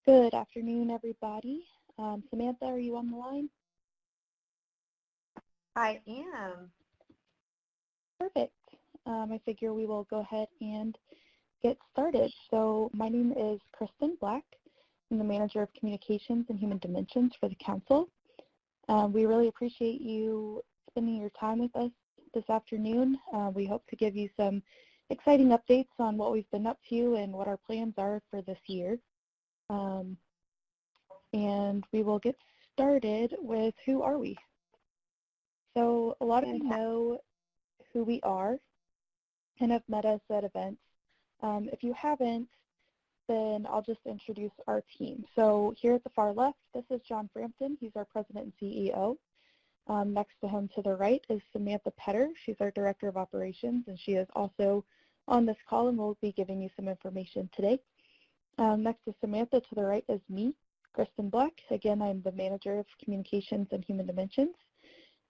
Good afternoon, everybody. Samantha, are you on the line? I am. Perfect. I figure we will go ahead and get started. So my name is Kristen Black. I'm the Manager of Communications and Human Dimensions for the Council. We really appreciate you spending your time with us this afternoon. We hope to give you some exciting updates on what we've been up to and what our plans are for this year. And we will get started with who are we? So a lot of you know who we are and have met us at events. If you haven't, then I'll just introduce our team. So here at the far left, this is John Frampton. He's our president and CEO. Next to him to the right is Samantha Petter. She's our director of operations, and she is also on this call and will be giving you some information today. Next to Samantha to the right is me, Kristen Black. Again, I'm the manager of communications and human dimensions.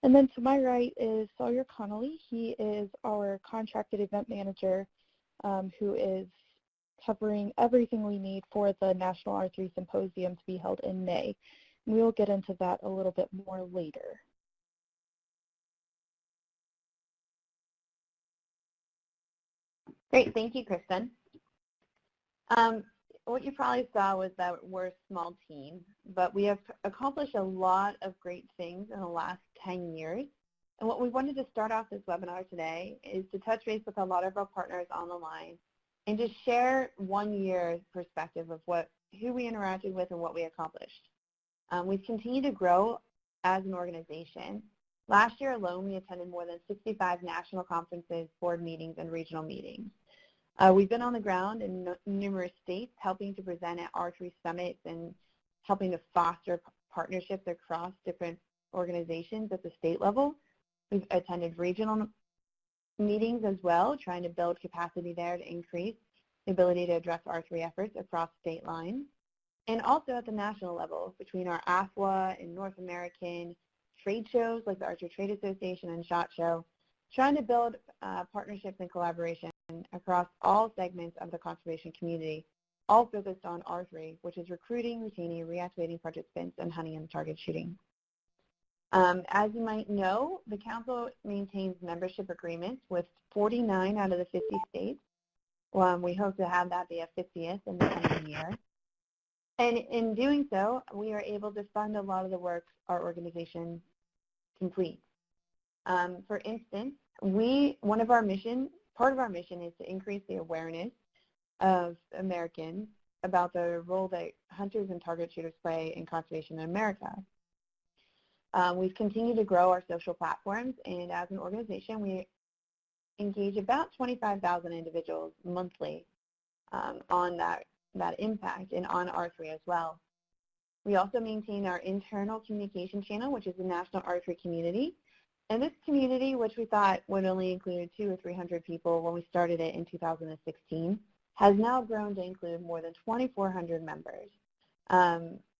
And then to my right is Sawyer Connolly. He is our contracted event manager who is covering everything we need for the National R3 Symposium to be held in May. And we will get into that a little bit more later. Great, thank you, Kristen. What you probably saw was that we're a small team, but we have accomplished a lot of great things in the last 10 years. And what we wanted to start off this webinar today is to touch base with a lot of our partners on the line and just share 1 year's perspective of who we interacted with and what we accomplished. We've continued to grow as an organization. Last year alone, we attended more than 65 national conferences, board meetings, and regional meetings. We've been on the ground in numerous states, helping to present at R3 summits and helping to foster partnerships across different organizations at the state level. We've attended regional meetings as well, trying to build capacity there to increase the ability to address R3 efforts across state lines. And also at the national level, between our AFWA and North American trade shows like the Archer Trade Association and SHOT Show, trying to build partnerships and collaboration across all segments of the conservation community, all focused on R3, which is recruiting, retaining, reactivating participants, and hunting and target shooting. As you might know, the Council maintains membership agreements with 49 out of the 50 states. We hope to have that be a 50th in the coming year. And in doing so, we are able to fund a lot of the work our organization completes. For instance, part of our mission is to increase the awareness of Americans about the role that hunters and target shooters play in conservation in America. We've continued to grow our social platforms, and as an organization, we engage about 25,000 individuals monthly on that impact and on R3 as well. We also maintain our internal communication channel, which is the National R3 community. And this community, which we thought would only include 200 or 300 people when we started it in 2016, has now grown to include more than 2,400 members.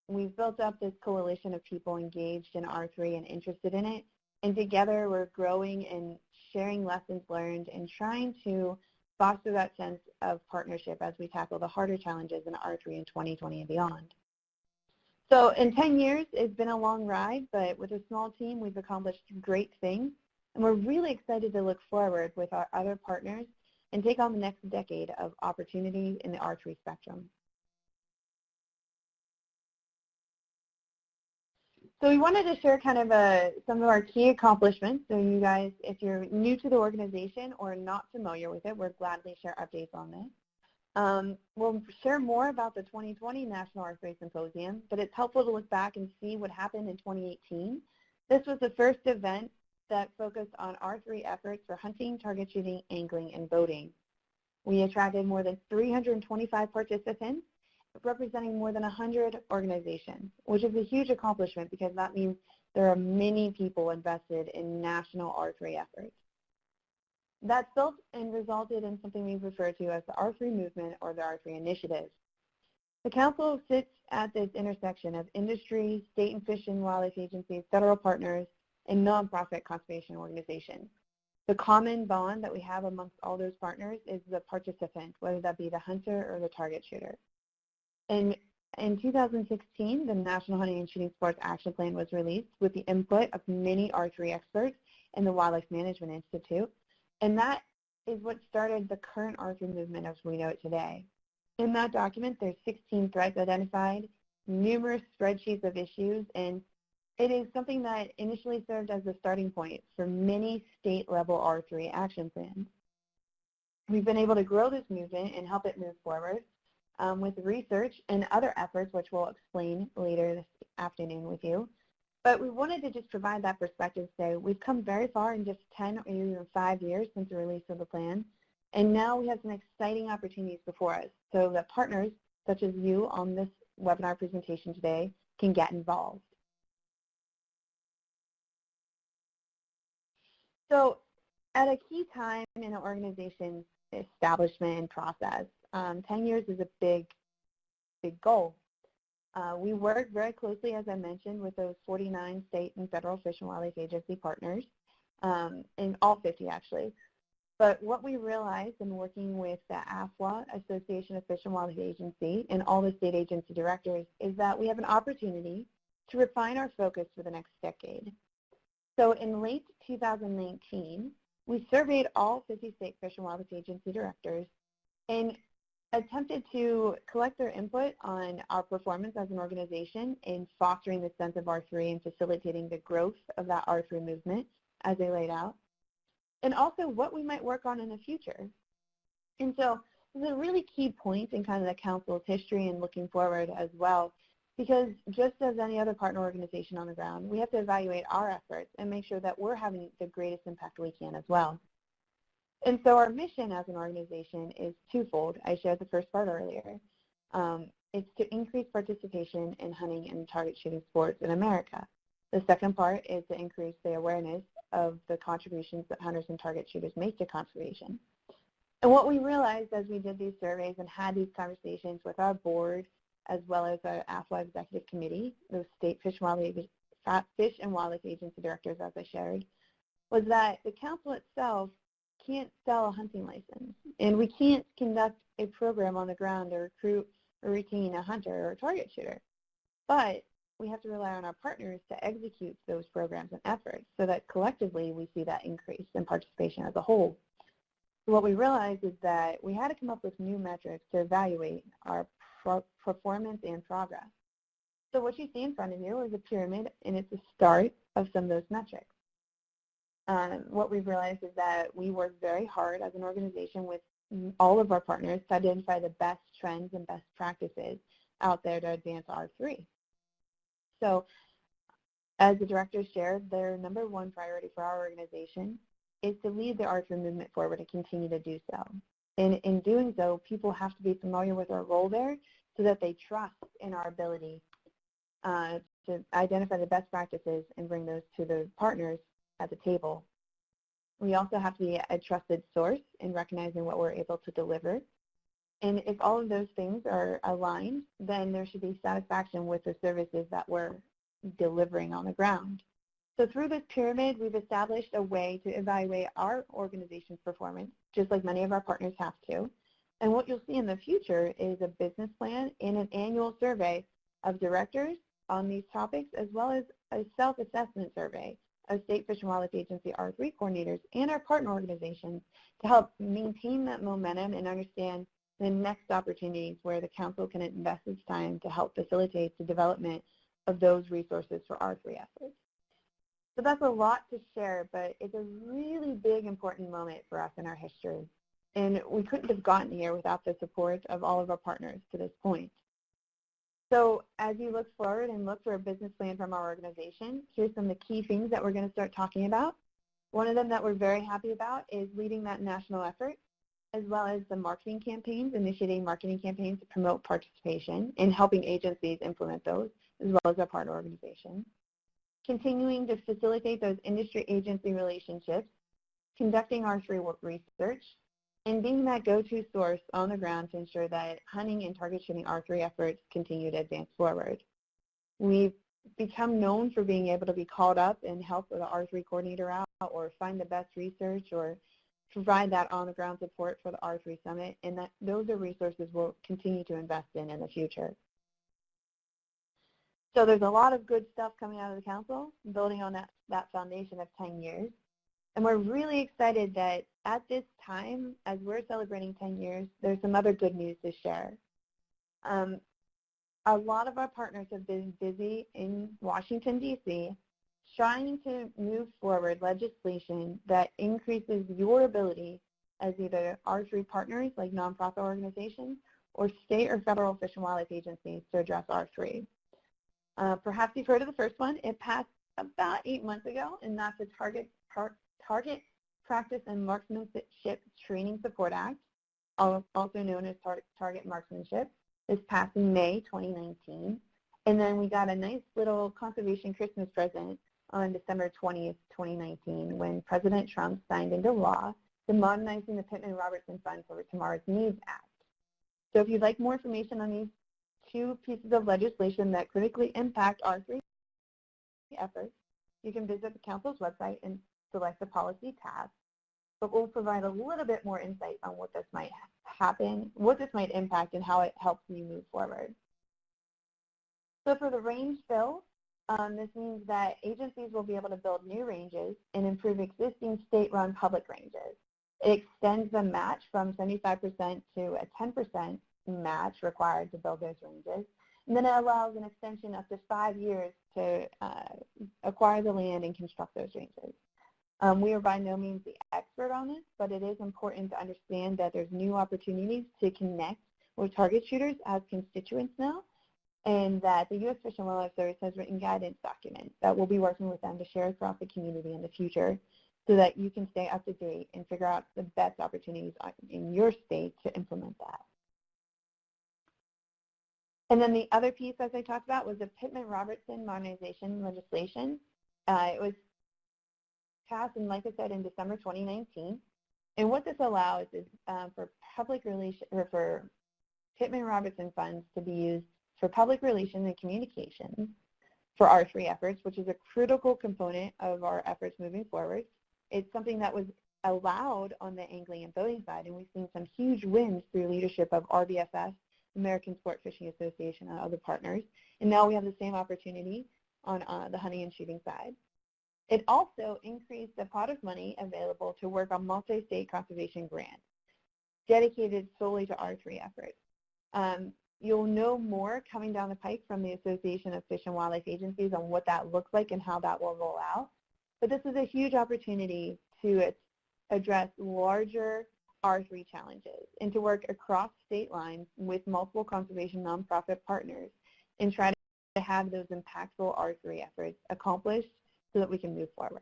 We've built up this coalition of people engaged in R3 and interested in it, and together we're growing and sharing lessons learned and trying to foster that sense of partnership as we tackle the harder challenges in R3 in 2020 and beyond. So in 10 years, it's been a long ride, but with a small team, we've accomplished great things, and we're really excited to look forward with our other partners and take on the next decade of opportunity in the R3 spectrum. So we wanted to share kind of some of our key accomplishments. So you guys, if you're new to the organization or not familiar with it, we'll gladly share updates on this. We'll share more about the 2020 National R3 Symposium, but it's helpful to look back and see what happened in 2018. This was the first event that focused on R3 efforts for hunting, target shooting, angling, and boating. We attracted more than 325 participants, representing more than 100 organizations, which is a huge accomplishment because that means there are many people invested in national R3 efforts. That's built and resulted in something we refer to as the R3 movement or the R3 initiative. The Council sits at this intersection of industry, state and fish and wildlife agencies, federal partners, and nonprofit conservation organizations. The common bond that we have amongst all those partners is the participant, whether that be the hunter or the target shooter. And In 2016, the National Hunting and Shooting Sports Action Plan was released with the input of many R3 experts and the Wildlife Management Institute, and that is what started the current R3 movement as we know it today. In that document, there's 16 threats identified, numerous spreadsheets of issues, and it is something that initially served as the starting point for many state-level R3 action plans. We've been able to grow this movement and help it move forward with research and other efforts, which we'll explain later this afternoon with you. But we wanted to just provide that perspective. So we've come very far in just 10 or even 5 years since the release of the plan. And now we have some exciting opportunities before us so that partners, such as you on this webinar presentation today, can get involved. So at a key time in an organization's establishment and process, 10 years is a big goal. We work very closely, as I mentioned, with those 49 state and federal Fish and Wildlife Agency partners, in all 50 actually. But what we realized in working with the AFWA, Association of Fish and Wildlife Agency, and all the state agency directors is that we have an opportunity to refine our focus for the next decade. So in late 2019, we surveyed all 50 state Fish and Wildlife Agency directors and attempted to collect their input on our performance as an organization in fostering the sense of R3 and facilitating the growth of that R3 movement as they laid out, and also what we might work on in the future. And so this is a really key point in kind of the council's history and looking forward as well, because just as any other partner organization on the ground, we have to evaluate our efforts and make sure that we're having the greatest impact we can as well. And so our mission as an organization is twofold. I shared the first part earlier. It's to increase participation in hunting and target shooting sports in America. The second part is to increase the awareness of the contributions that hunters and target shooters make to conservation. And what we realized as we did these surveys and had these conversations with our board, as well as our AFWA Executive Committee, those state Fish and Wildlife Agency directors, as I shared, was that the council itself can't sell a hunting license, and we can't conduct a program on the ground to recruit or retain a hunter or a target shooter. But we have to rely on our partners to execute those programs and efforts so that collectively we see that increase in participation as a whole. So what we realized is that we had to come up with new metrics to evaluate our performance and progress. So what you see in front of you is a pyramid, and it's the start of some of those metrics. What we've realized is that we work very hard as an organization with all of our partners to identify the best trends and best practices out there to advance R3. So as the directors shared, their number one priority for our organization is to lead the R3 movement forward and continue to do so. And in doing so, people have to be familiar with our role there so that they trust in our ability to identify the best practices and bring those to the partners at the table. We also have to be a trusted source in recognizing what we're able to deliver. And if all of those things are aligned, then there should be satisfaction with the services that we're delivering on the ground. So through this pyramid, we've established a way to evaluate our organization's performance, just like many of our partners have to. And what you'll see in the future is a business plan and an annual survey of directors on these topics, as well as a self-assessment survey of State Fish and Wildlife Agency R3 coordinators and our partner organizations to help maintain that momentum and understand the next opportunities where the council can invest its time to help facilitate the development of those resources for R3 efforts. So that's a lot to share, but it's a really big, important moment for us in our history. And we couldn't have gotten here without the support of all of our partners to this point. So as you look forward and look for a business plan from our organization, here's some of the key things that we're going to start talking about. One of them that we're very happy about is leading that national effort, as well as the marketing campaigns, initiating marketing campaigns to promote participation and helping agencies implement those, as well as our partner organizations. Continuing to facilitate those industry agency relationships, conducting R3 work research, and being that go-to source on the ground to ensure that hunting and target shooting R3 efforts continue to advance forward. We've become known for being able to be called up and help with the R3 coordinator out or find the best research or provide that on-the-ground support for the R3 Summit, and that those are resources we'll continue to invest in the future. So there's a lot of good stuff coming out of the council, building on that foundation of 10 years. And we're really excited that at this time, as we're celebrating 10 years, there's some other good news to share. A lot of our partners have been busy in Washington, D.C., trying to move forward legislation that increases your ability as either R3 partners, like nonprofit organizations, or state or federal fish and wildlife agencies to address R3. Perhaps you've heard of the first one. It passed about 8 months ago, and that's the Target Practice and Marksmanship Training Support Act, also known as Target Marksmanship. This passed in May 2019. And then we got a nice little conservation Christmas present on December 20th, 2019, when President Trump signed into law the Modernizing the PittmanRobertson Fund for Tomorrow's Needs Act. So if you'd like more information on these two pieces of legislation that critically impact R3 efforts, you can visit the Council's website and select the Policy tab. But we'll provide a little bit more insight on what this might happen, what this might impact, and how it helps you move forward. So for the range bill, this means that agencies will be able to build new ranges and improve existing state-run public ranges. It extends the match from 75% to a 10% match required to build those ranges. And then it allows an extension up to 5 years to acquire the land and construct those ranges. We are by no means the expert on this, but it is important to understand that there's new opportunities to connect with target shooters as constituents now, and that the U.S. Fish and Wildlife Service has written guidance documents that we'll be working with them to share across the community in the future so that you can stay up to date and figure out the best opportunities in your state to implement that. And then the other piece, as I talked about, was the PittmanRobertson Modernization legislation. It was passed, and like I said, in December 2019. And what this allows is for public relation, or for PittmanRobertson funds to be used for public relations and communications for R3 efforts, which is a critical component of our efforts moving forward. It's something that was allowed on the angling and boating side, and we've seen some huge wins through leadership of RBFS, American Sport Fishing Association, and other partners. And now we have the same opportunity on the hunting and shooting side. It also increased the pot of money available to work on multi-state conservation grants dedicated solely to R3 efforts. You'll know more coming down the pike from the Association of Fish and Wildlife Agencies on what that looks like and how that will roll out. But this is a huge opportunity to address larger R3 challenges and to work across state lines with multiple conservation nonprofit partners and try to have those impactful R3 efforts accomplished so that we can move forward.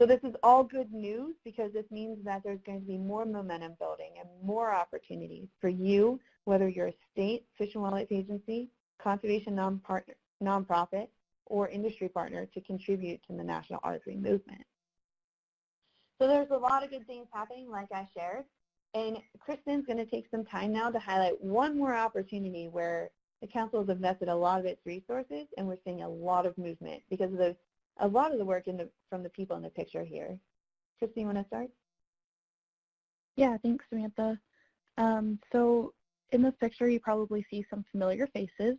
So this is all good news because this means that there's going to be more momentum building and more opportunities for you, whether you're a state fish and wildlife agency, conservation nonprofit, or industry partner, to contribute to the national R3 movement. So there's a lot of good things happening, like I shared, and Kristen's going to take some time now to highlight one more opportunity where the council has invested a lot of its resources, and we're seeing a lot of movement because of a lot of the work from the people in the picture here. Kristen, you want to start? Yeah, thanks, Samantha. So in this picture, you probably see some familiar faces.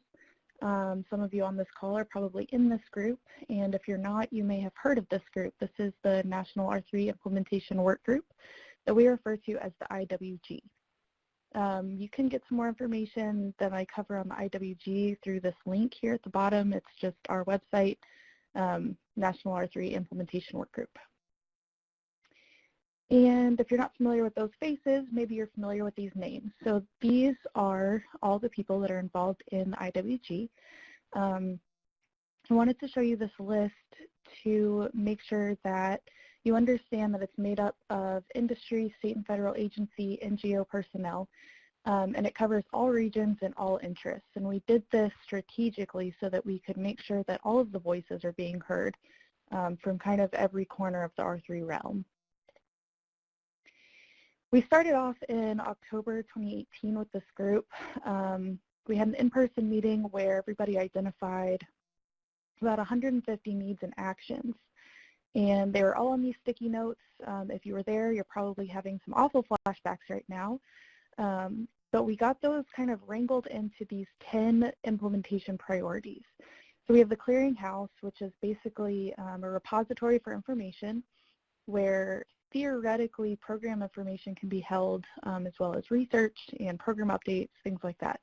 Some of you on this call are probably in this group, and if you're not, you may have heard of this group. This is the National R3 Implementation Work Group that we refer to as the IWG. You can get some more information that I cover on the IWG through this link here at the bottom. It's just our website, National R3 Implementation Work Group. And if you're not familiar with those faces, maybe you're familiar with these names. So these are all the people that are involved in the IWG. I wanted to show you this list to make sure that you understand that it's made up of industry, state and federal agency, NGO personnel, and it covers all regions and all interests. And we did this strategically so that we could make sure that all of the voices are being heard from kind of every corner of the R3 realm. We started off in October 2018 with this group. We had an in-person meeting where everybody identified about 150 needs and actions. And they were all on these sticky notes. If you were there, you're probably having some awful flashbacks right now. But we got those kind of wrangled into these 10 implementation priorities. So we have the clearinghouse, which is basically a repository for information where theoretically program information can be held, as well as research and program updates, things like that.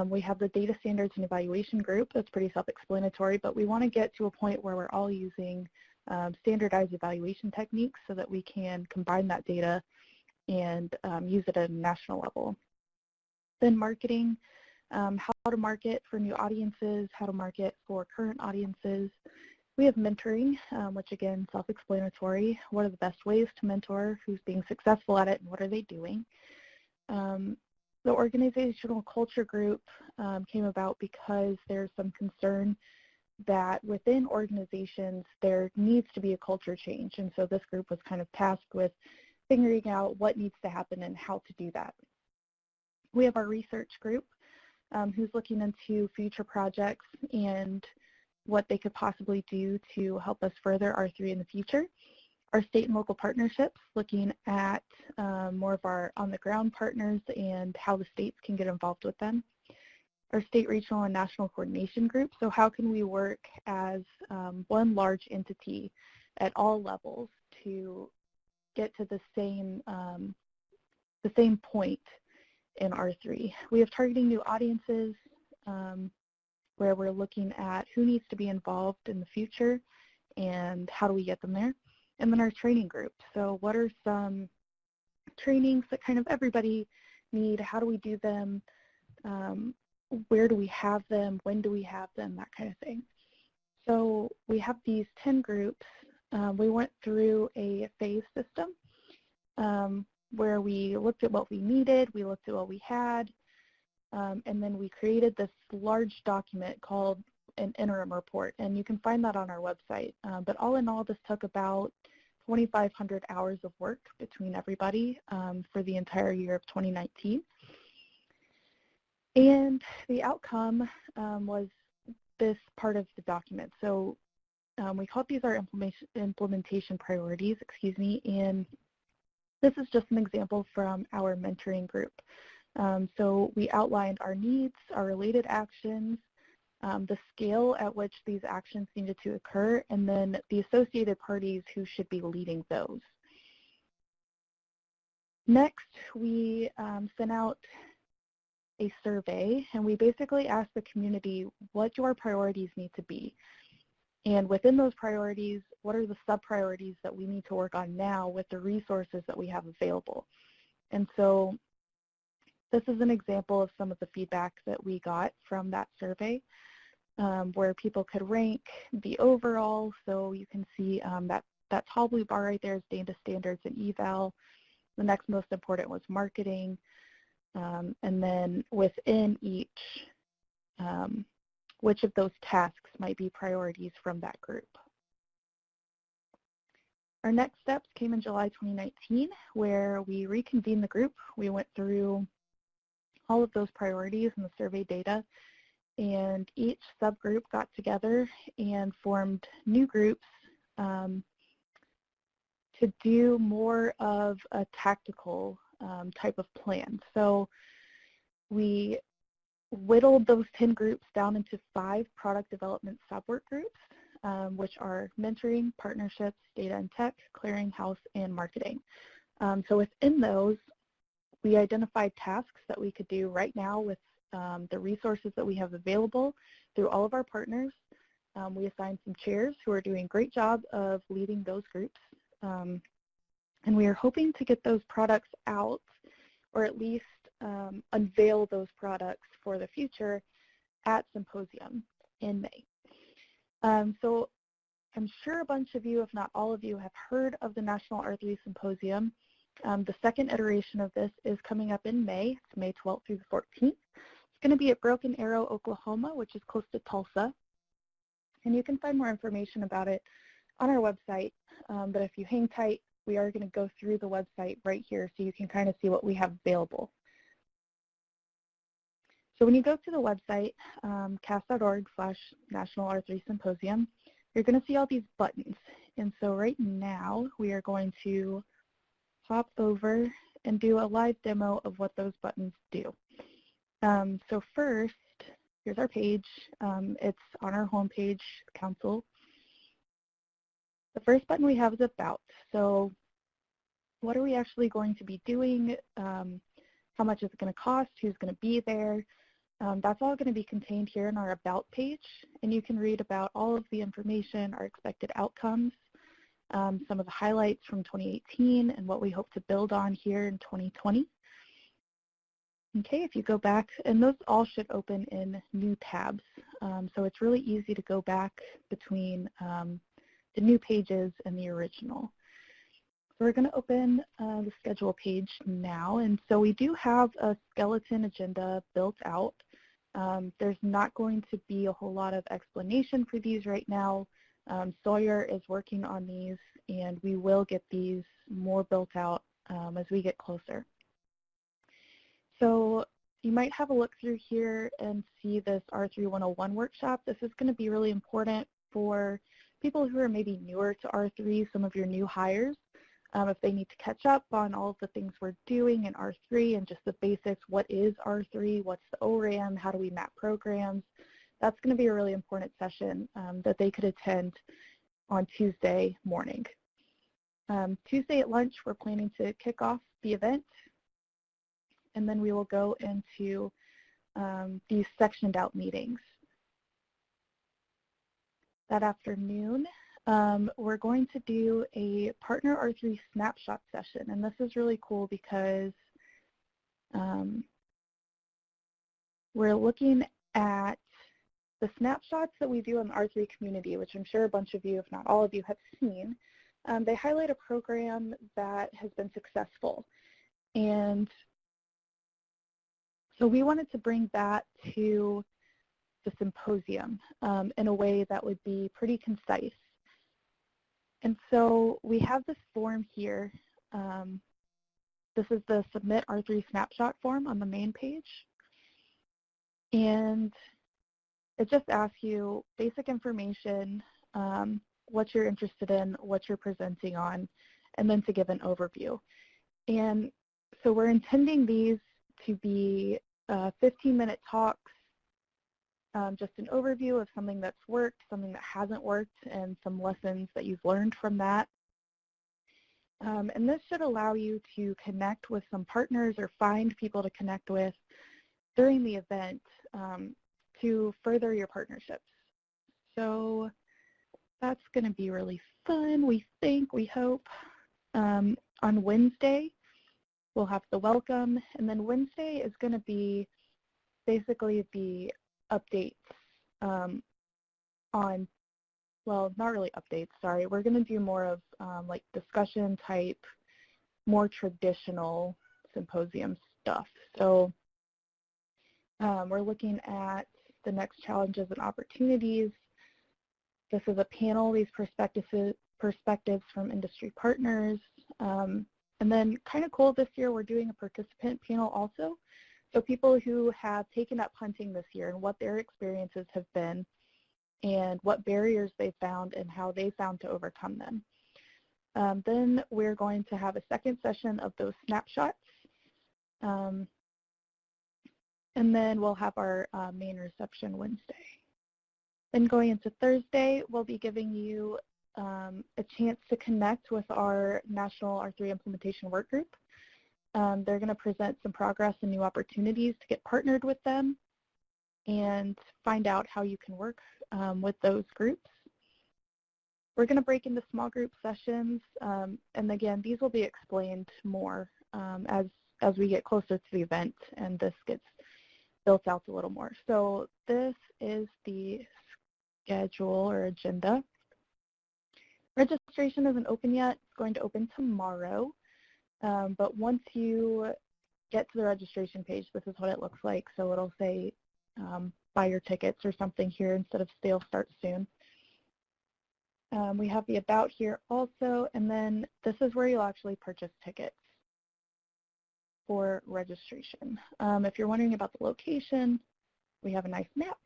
We have the data standards and evaluation group. That's pretty self-explanatory, but we want to get to a point where we're all using standardized evaluation techniques so that we can combine that data and use it at a national level. Then marketing, how to market for new audiences, how to market for current audiences. We have mentoring, which again, self-explanatory. What are the best ways to mentor? Who's being successful at it and what are they doing? The organizational culture group came about because there's some concern that within organizations there needs to be a culture change. And so this group was kind of tasked with figuring out what needs to happen and how to do that. We have our research group who's looking into future projects and what they could possibly do to help us further R3 in the future. Our state and local partnerships, looking at more of our on-the-ground partners and how the states can get involved with them. Our state, regional, and national coordination group, so how can we work as one large entity at all levels to get to the same point in R3. We have targeting new audiences, where we're looking at who needs to be involved in the future and how do we get them there. And then our training group. So what are some trainings that kind of everybody need? How do we do them? Where do we have them? When do we have them? That kind of thing. So we have these 10 groups. We went through a phase system where we looked at what we needed, we looked at what we had, and then we created this large document called an interim report, and you can find that on our website. But all in all, this took about 2,500 hours of work between everybody for the entire year of 2019. And the outcome was this part of the document. So we called these our implementation priorities, and this is just an example from our mentoring group. So we outlined our needs, our related actions, the scale at which these actions needed to occur, and then the associated parties who should be leading those. Next, we sent out a survey, and we basically asked the community, what do our priorities need to be? And within those priorities, what are the sub-priorities that we need to work on now with the resources that we have available? And so this is an example of some of the feedback that we got from that survey, where people could rank the overall. So you can see that tall blue bar right there is data standards and eval. The next most important was marketing. And then within each, which of those tasks might be priorities from that group. Our next steps came in July 2019, where we reconvened the group. We went through all of those priorities and the survey data, and each subgroup got together and formed new groups to do more of a tactical type of plan. So we whittled those 10 groups down into 5 product development subwork groups, which are mentoring, partnerships, data and tech, clearinghouse, and marketing. So within those, we identified tasks that we could do right now with the resources that we have available through all of our partners. We assigned some chairs who are doing a great job of leading those groups. And we are hoping to get those products out, or at least unveil those products for the future at Symposium in May. So I'm sure a bunch of you, if not all of you, have heard of the National R3 Symposium. The second iteration of this is coming up in May. It's May 12th through the 14th. It's going to be at Broken Arrow, Oklahoma, which is close to Tulsa. And you can find more information about it on our website. But if you hang tight, we are going to go through the website right here so you can kind of see what we have available. So when you go to the website, cas.org/National R3 Symposium, you're going to see all these buttons. And so right now, we are going to hop over and do a live demo of what those buttons do. So first, Here's our page. It's on our homepage, Council. The first button we have is About. So what are we actually going to be doing? How much is it going to cost? Who's going to be there? That's all going to be contained here in our About page, and you can read about all of the information, our expected outcomes, some of the highlights from 2018, and what we hope to build on here in 2020. Okay, if you go back, and those all should open in new tabs, so it's really easy to go back between the new pages and the original. So we're going to open the schedule page now, and so we do have a skeleton agenda built out. There's not going to be a whole lot of explanation for these right now. Sawyer is working on these, and we will get these more built out as we get closer. So you might have a look through here and see this R3 101 workshop. This is going to be really important for people who are maybe newer to R3, some of your new hires. If they need to catch up on all of the things we're doing in R3 and just the basics, what is R3, what's the ORAM, how do we map programs, that's going to be a really important session that they could attend on Tuesday morning. Tuesday at lunch, we're planning to kick off the event, and then we will go into these sectioned out meetings. That afternoon, we're going to do a Partner R3 snapshot session, and this is really cool because we're looking at the snapshots that we do in the R3 community, which I'm sure a bunch of you, if not all of you, have seen. They highlight a program that has been successful, and so we wanted to bring that to the symposium in a way that would be pretty concise. And so we have this form here. This is the Submit R3 Snapshot form on the main page. And it just asks you basic information, what you're interested in, what you're presenting on, and then to give an overview. And so we're intending these to be 15-minute talks, just an overview of something that's worked, something that hasn't worked, and some lessons that you've learned from that. And this should allow you to connect with some partners or find people to connect with during the event to further your partnerships. So that's going to be really fun, we think, we hope. On Wednesday, we'll have the welcome, and then Wednesday is going to be basically the updates on, well, not really updates, sorry. We're going to do more of like discussion type, more traditional symposium stuff. So we're looking at the next challenges and opportunities. This is a panel, these perspectives from industry partners. And then kind of cool this year, we're doing a participant panel also. So people who have taken up hunting this year and what their experiences have been and what barriers they found and how they found to overcome them. Then we're going to have a second session of those snapshots. And then we'll have our main reception Wednesday. Then going into Thursday, we'll be giving you a chance to connect with our National R3 Implementation Work Group. They're going to present some progress and new opportunities to get partnered with them and find out how you can work with those groups. We're going to break into small group sessions, and again, these will be explained more as we get closer to the event and this gets built out a little more. So this is the schedule or agenda. Registration isn't open yet. It's going to open tomorrow. But once you get to the registration page, this is what it looks like. So it'll say buy your tickets or something here instead of sale starts soon. We have the about here also, and then this is where you'll actually purchase tickets for registration. If you're wondering about the location, we have a nice map.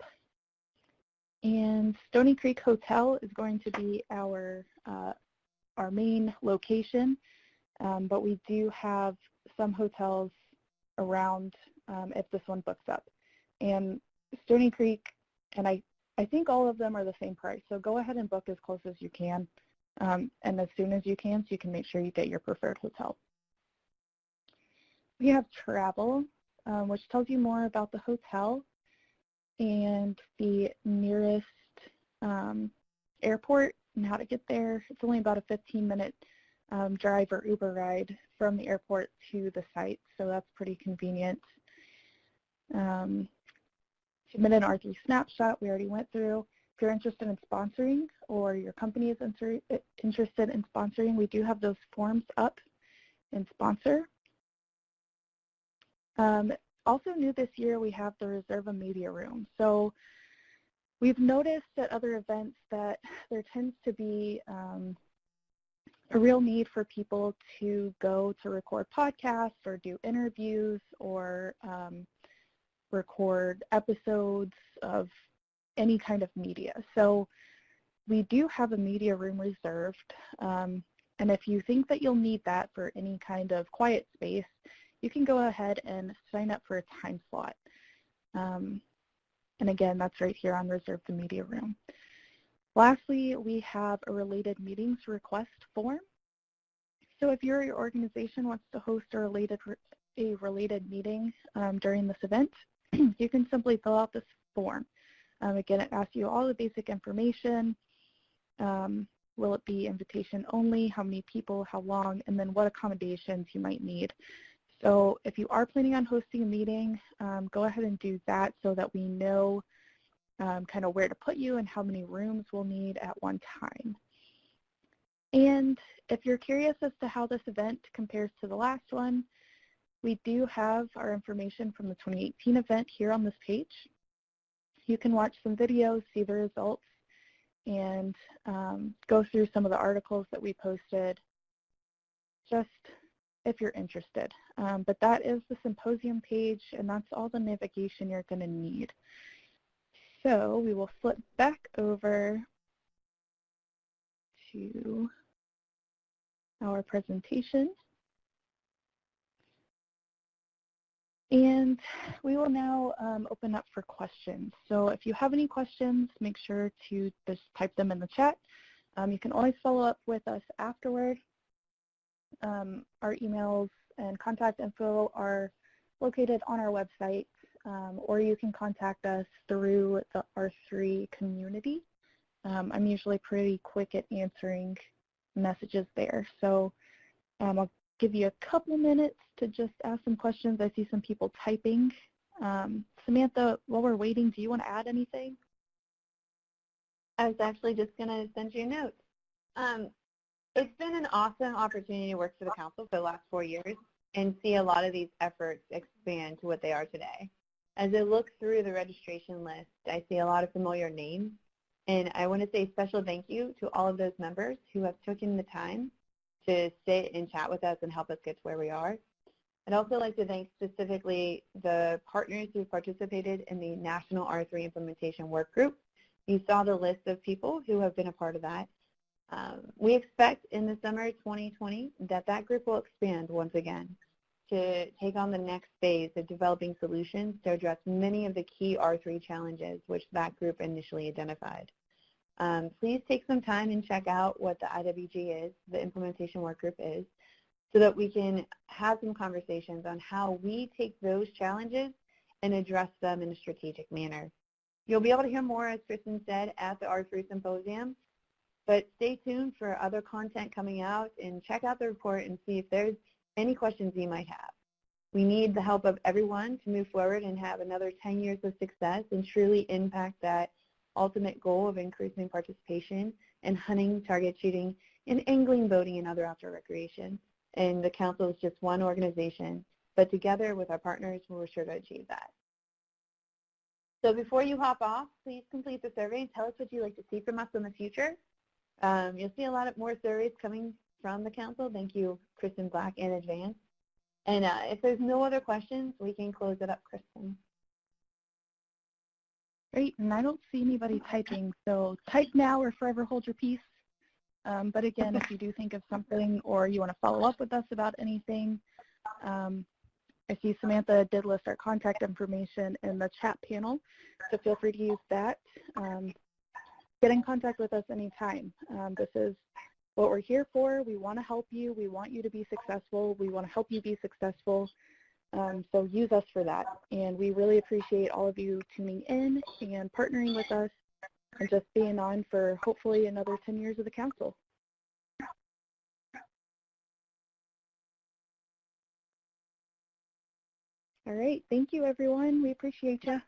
And Stony Creek Hotel is going to be our main location. But we do have some hotels around if this one books up. And Stony Creek, and I think all of them are the same price. So go ahead and book as close as you can, and as soon as you can, so you can make sure you get your preferred hotel. We have travel, which tells you more about the hotel and the nearest airport and how to get there. It's only about a 15-minute drive or Uber ride from the airport to the site, so that's pretty convenient. Submit an R3 snapshot, we already went through. If you're interested in sponsoring or your company is interested in sponsoring, we do have those forms up in sponsor. Also new this year, we have the Reserve a Media Room. So we've noticed at other events that there tends to be a real need for people to go to record podcasts or do interviews or record episodes of any kind of media. So we do have a media room reserved, and if you think that you'll need that for any kind of quiet space, you can go ahead and sign up for a time slot. And again, that's right here on Reserve the Media Room. Lastly, we have a related meetings request form. So if your organization wants to host a related meeting during this event, you can simply fill out this form. Again, it asks you all the basic information. Will it be invitation only? How many people? How long? And then what accommodations you might need. So if you are planning on hosting a meeting, go ahead and do that so that we know kind of where to put you and how many rooms we'll need at one time. And if you're curious as to how this event compares to the last one, we do have our information from the 2018 event here on this page. You can watch some videos, see the results, and go through some of the articles that we posted, just if you're interested. But that is the symposium page, and that's all the navigation you're going to need. So we will flip back over to our presentation. And we will now open up for questions. So if you have any questions, make sure to just type them in the chat. You can always follow up with us afterward. Our emails and contact info are located on our website, or you can contact us through the R3 community. I'm usually pretty quick at answering messages there. So I'll give you a couple minutes to just ask some questions. I see some people typing. Samantha, while we're waiting, do you want to add anything? I was actually just going to send you a note. It's been an awesome opportunity to work for the council for the last 4 years and see a lot of these efforts expand to what they are today. As I look through the registration list, I see a lot of familiar names, and I want to say a special thank you to all of those members who have taken the time to sit and chat with us and help us get to where we are. I'd also like to thank specifically the partners who participated in the National R3 Implementation Work Group. You saw the list of people who have been a part of that. We expect in the summer 2020 that that group will expand once again to take on the next phase of developing solutions to address many of the key R3 challenges which that group initially identified. Please take some time and check out what the IWG is, the Implementation Work Group is, so that we can have some conversations on how we take those challenges and address them in a strategic manner. You'll be able to hear more, as Kristen said, at the R3 Symposium, but stay tuned for other content coming out and check out the report and see if there's any questions you might have. We need the help of everyone to move forward and have another 10 years of success and truly impact that ultimate goal of increasing participation in hunting, target shooting, and angling, boating, and other outdoor recreation. And the council is just one organization, but together with our partners, we're sure to achieve that. So before you hop off, please complete the survey and tell us what you'd like to see from us in the future. You'll see a lot of more surveys coming from the council. Thank you, Kristen Black, in advance. And if there's no other questions, we can close it up, Kristen. Great, and I don't see anybody typing, so type now or forever hold your peace. But again, if you do think of something or you want to follow up with us about anything, I see Samantha did list our contact information in the chat panel, so feel free to use that. Get in contact with us anytime. This is what we're here for. We want to help you. We want you to be successful. We want to help you be successful. So use us for that. And we really appreciate all of you tuning in and partnering with us and just being on for hopefully another 10 years of the council. All right. Thank you, everyone. We appreciate you.